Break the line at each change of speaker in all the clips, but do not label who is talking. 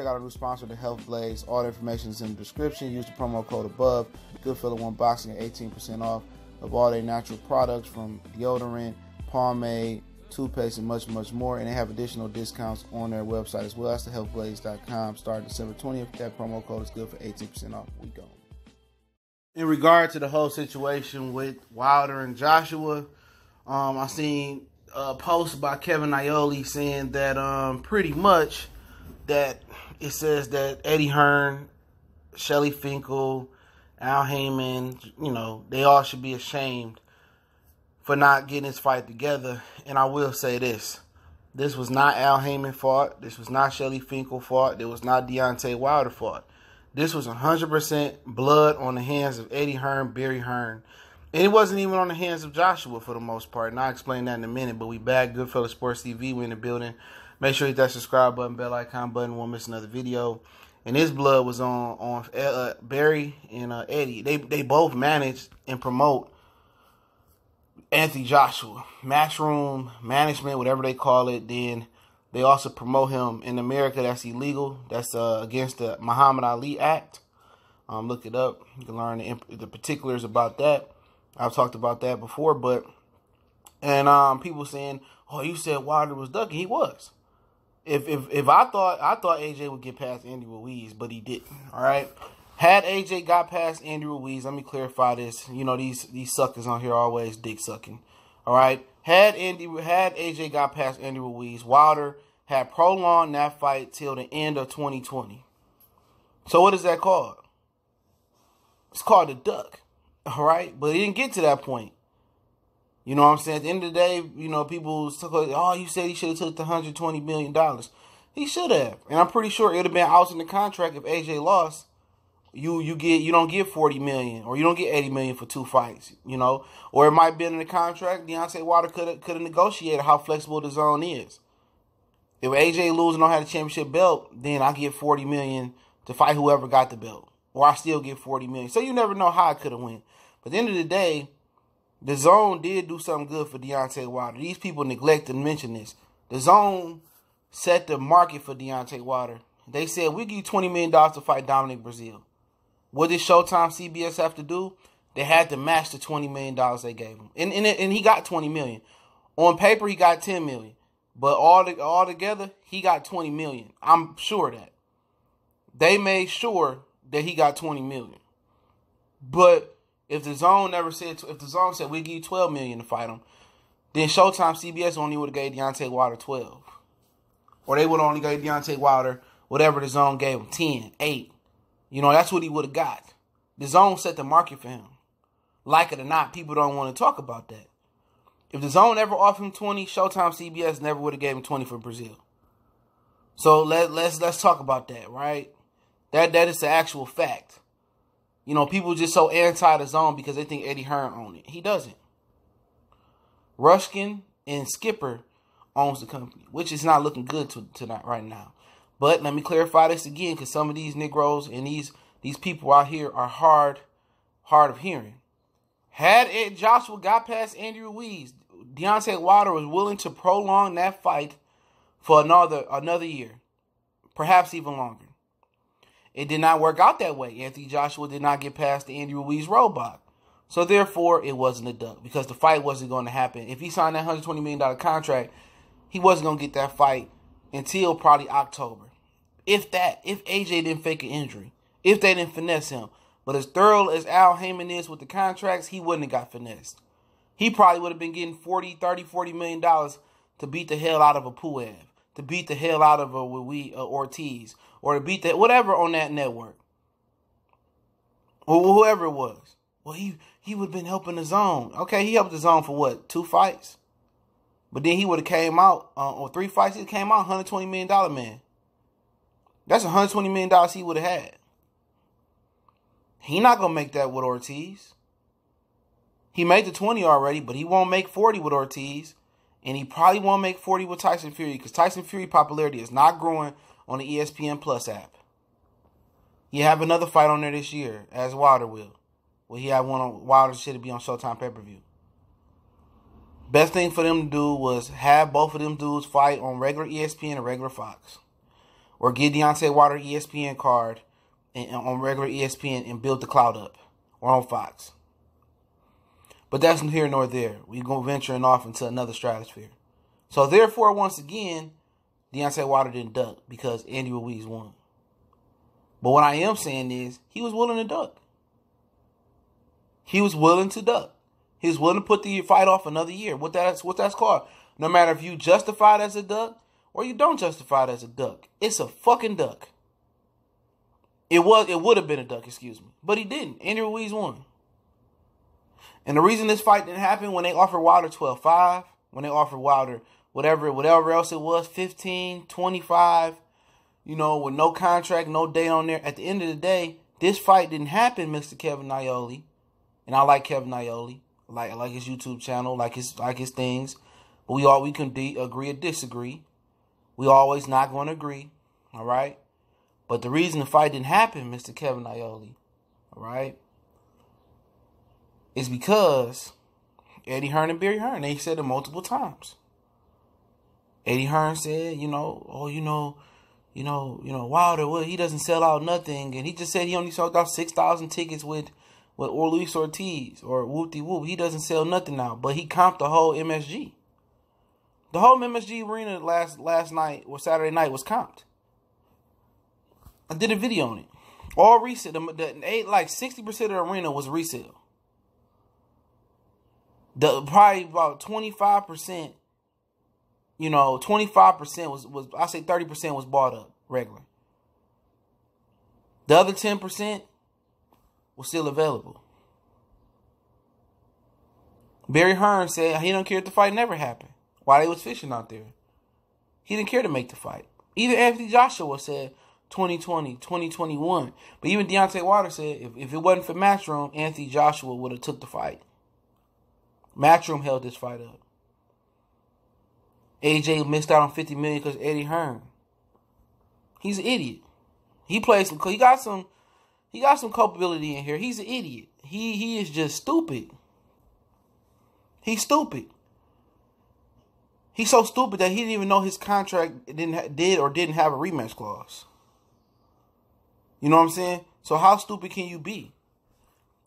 out a new sponsor, the Health Blaze. All the information is in the description. Use the promo code above. Goodfellow One Boxing at 18% off of all their natural products from deodorant, pomade, toothpaste, and much, much more. And they have additional discounts on their website as well. That's thehealthblaze.com. Starting December 20th. That promo code is good for 18% off. We go. In regard to the whole situation with Wilder and Joshua, I seen a post by Kevin Iole saying that pretty much that it says that Eddie Hearn, Shelly Finkle, Al Haymon, you know, they all should be ashamed for not getting this fight together. And I will say this. This was not Al Haymon fault. This was not Shelly Finkle fault. It was not Deontay Wilder fault. This was 100% blood on the hands of Eddie Hearn, Barry Hearn. And it wasn't even on the hands of Joshua for the most part. And I'll explain that in a minute. But we back. Goodfellow Sports TV. We in the building. Make sure you hit that subscribe button, bell icon button. Won't miss another video. And this blood was on Barry and Eddie. They both managed and promote Anthony Joshua. Matchroom management, whatever they call it. Then they also promote him in America. That's illegal. That's against the Muhammad Ali Act. Look it up. You can learn the particulars about that. I've talked about that before, and people saying, "Oh, you said Wilder was ducking." He was. If I thought AJ would get past Andy Ruiz, but he didn't. All right. Had AJ got past Andy Ruiz, let me clarify this. You know these suckers on here always dick sucking. All right. Had AJ got past Andy Ruiz, Wilder had prolonged that fight till the end of 2020. So what is that called? It's called a duck. All right, but he didn't get to that point. You know what I'm saying? At the end of the day, you know, people talk, oh, you said he should have took the $120 million. He should have. And I'm pretty sure it would have been out in the contract if AJ lost. You don't get $40 million or you don't get $80 million for 2 fights, you know? Or it might have been in the contract. Deontay Wilder could have negotiated how flexible the zone is. If AJ loses and don't have the championship belt, then I get $40 million to fight whoever got the belt. Or I still get $40 million. So you never know how I could have won. But at the end of the day, the zone did do something good for Deontay Wilder. These people neglect to mention this. The zone set the market for Deontay Wilder. They said, we give you $20 million to fight Dominic Breazeale. What did Showtime CBS have to do? They had to match the $20 million they gave him. And he got $20 million. On paper, he got $10 million. But all together, he got $20 million. I'm sure of that. They made sure that he got $20 million. But if the zone said we give you $12 million to fight him, then Showtime CBS only would have gave Deontay Wilder 12. Or they would only give Deontay Wilder whatever the zone gave him, 10, 8. You know, that's what he would have got. The zone set the market for him. Like it or not, people don't want to talk about that. If the zone ever offered him 20, Showtime CBS never would have gave him 20 for Breazeale. So let's talk about that, right? That is the actual fact. You know, people just so anti the zone because they think Eddie Hearn owned it. He doesn't. Ruskin and Skipper owns the company, which is not looking good to right now. But let me clarify this again, because some of these Negroes and these people out here are hard of hearing. Had Joshua got past Andy Ruiz, Deontay Wilder was willing to prolong that fight for another year, perhaps even longer. It did not work out that way. Anthony Joshua did not get past the Andy Ruiz roadblock. So therefore, it wasn't a duck because the fight wasn't going to happen. If he signed that $120 million contract, he wasn't going to get that fight until probably October. If AJ didn't fake an injury, if they didn't finesse him. But as thorough as Al Haymon is with the contracts, he wouldn't have got finessed. He probably would have been getting $40 million to beat the hell out of a Puev, to beat the hell out of a Ortiz, or to beat whatever on that network, or whoever it was. Well, he would have been helping the zone. Okay, he helped the zone for what, 2 fights? But then he would have came out, or 3 fights, he came out $120 million man. That's $120 million he would have had. He not going to make that with Ortiz. He made the 20 already, but he won't make 40 with Ortiz. And he probably won't make 40 with Tyson Fury, because Tyson Fury popularity is not growing on the ESPN Plus app. He have another fight on there this year, as Wilder will. Well, he had one on Wilder should be on Showtime pay-per-view. Best thing for them to do was have both of them dudes fight on regular ESPN and regular Fox. or get Deontay Wilder ESPN card and on regular ESPN and build the clout up, or on Fox. But that's neither here nor there. We're going venturing off into another stratosphere. So therefore, once again, Deontay Wilder didn't duck because Andy Ruiz won. But what I am saying is he was willing to duck. He was willing to duck. He was willing to put the fight off another year. What that's called. No matter if you justify it as a duck or you don't justify it as a duck. It's a fucking duck. It would have been a duck, excuse me. But he didn't. Andy Ruiz won. And the reason this fight didn't happen when they offered Wilder 12-5, when they offered Wilder whatever else it was, 15, 25, with no contract, no date on there. At the end of the day, this fight didn't happen, Mr. Kevin Naioli. And I like Kevin Naioli. I like his YouTube channel, like his things. But we can agree or disagree. We always not going to agree. All right? But the reason the fight didn't happen, Mr. Kevin Naioli, all right, is because Eddie Hearn and Barry Hearn, they said it multiple times. Eddie Hearn said, Wilder, he doesn't sell out nothing. And he just said he only sold out 6,000 tickets with Luis Ortiz or whoop-de-whoop. He doesn't sell nothing now. But he comped the whole MSG. The whole MSG arena last night or Saturday night was comped. I did a video on it. All resale. Like 60% of the arena was resale. Probably about 25%, 25% was I say 30% was bought up regular. The other 10% was still available. Barry Hearn said he don't care if the fight never happened while they was fishing out there. He didn't care to make the fight. Even Anthony Joshua said 2020, 2021. But even Deontay Wilder said if it wasn't for Matchroom, Anthony Joshua would have took the fight. Matchroom held this fight up. AJ missed out on $50 million because Eddie Hearn. He's an idiot. He got some culpability in here. He's an idiot. He is just stupid. He's stupid. He's so stupid that he didn't even know his contract didn't have a rematch clause. You know what I'm saying? So how stupid can you be?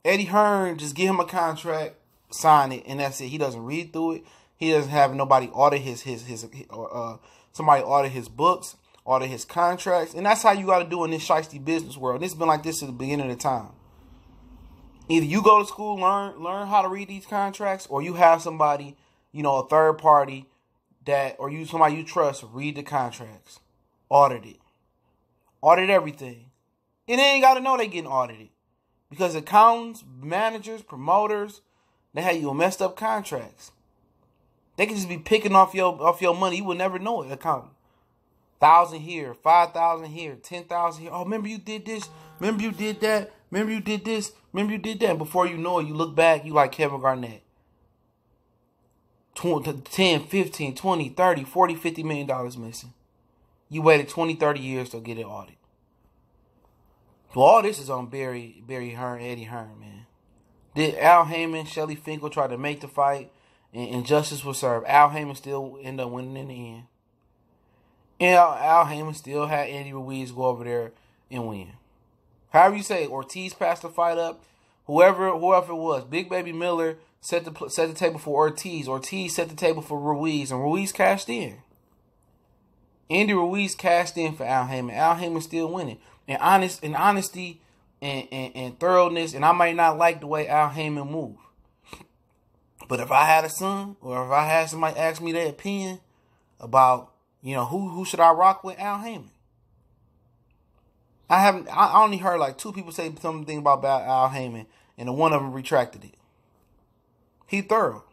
Eddie Hearn, just give him a contract, sign it, and that's it. He doesn't read through it. He doesn't have nobody audit somebody audit his books, audit his contracts, and that's how you got to do in this shiesty business world. And it's been like this since the beginning of the time. Either you go to school, learn how to read these contracts, or you have somebody, a third party somebody you trust read the contracts, audit everything, and they ain't got to know they getting audited because accountants, managers, promoters, they have you messed up contracts. They can just be picking off your money. You will never know it. Accountant, 1,000 here, 5,000 here, 10,000 here. Oh, remember you did this. Remember you did that. Remember you did this. Remember you did that. And before you know it, you look back, you like Kevin Garnett. 10, 15, 20, 30, 40, $50 million missing. You waited 20, 30 years to get it audited. Well, all this is on Barry Hearn, Eddie Hearn, man. Did Al Haymon, Shelly Finkle try to make the fight and justice was served? Al Haymon still ended up winning in the end. And Al Haymon still had Andy Ruiz go over there and win. However you say, Ortiz passed the fight up. Whoever it was, Big Baby Miller set the table for Ortiz. Ortiz set the table for Ruiz, and Ruiz cashed in. Andy Ruiz cashed in for Al Haymon. Al Haymon still winning. And honesty and thoroughness, and I might not like the way Al Haymon move. But if I had a son, or if I had somebody ask me their opinion about, who should I rock with, Al Haymon. I only heard like 2 people say something about Al Haymon, and one of them retracted it. He thorough.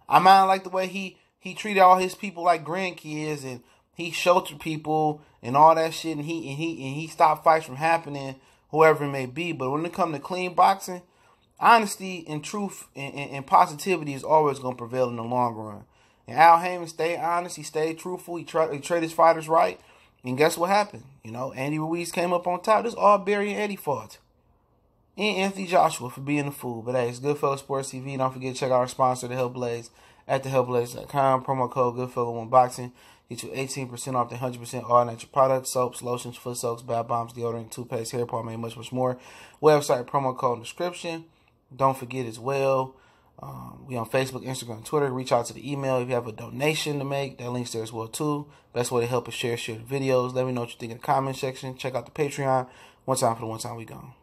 I might like the way he treated all his people like grandkids, and he sheltered people and all that shit, and he stopped fights from happening, whoever it may be. But when it comes to clean boxing, honesty and truth and positivity is always going to prevail in the long run. And Al Haymon stayed honest. He stayed truthful. He treated his fighters right. And guess what happened? Andy Ruiz came up on top. This is all Barry and Eddie fault. And Anthony Joshua for being a fool. But hey, it's Goodfellas Sports TV. Don't forget to check out our sponsor, The Hellblaze, at thehealthblaze.com. Promo code GoodFellow1Boxing. Get you 18% off the 100% all natural products, soaps, lotions, foot soaks, bath bombs, deodorant, toothpaste, hair pomade, much, much more. Website, promo code in description. Don't forget as well, we on Facebook, Instagram, Twitter. Reach out to the email if you have a donation to make. That link's there as well too. Best way to help is share the videos. Let me know what you think in the comment section. Check out the Patreon. One time for the one time we gone.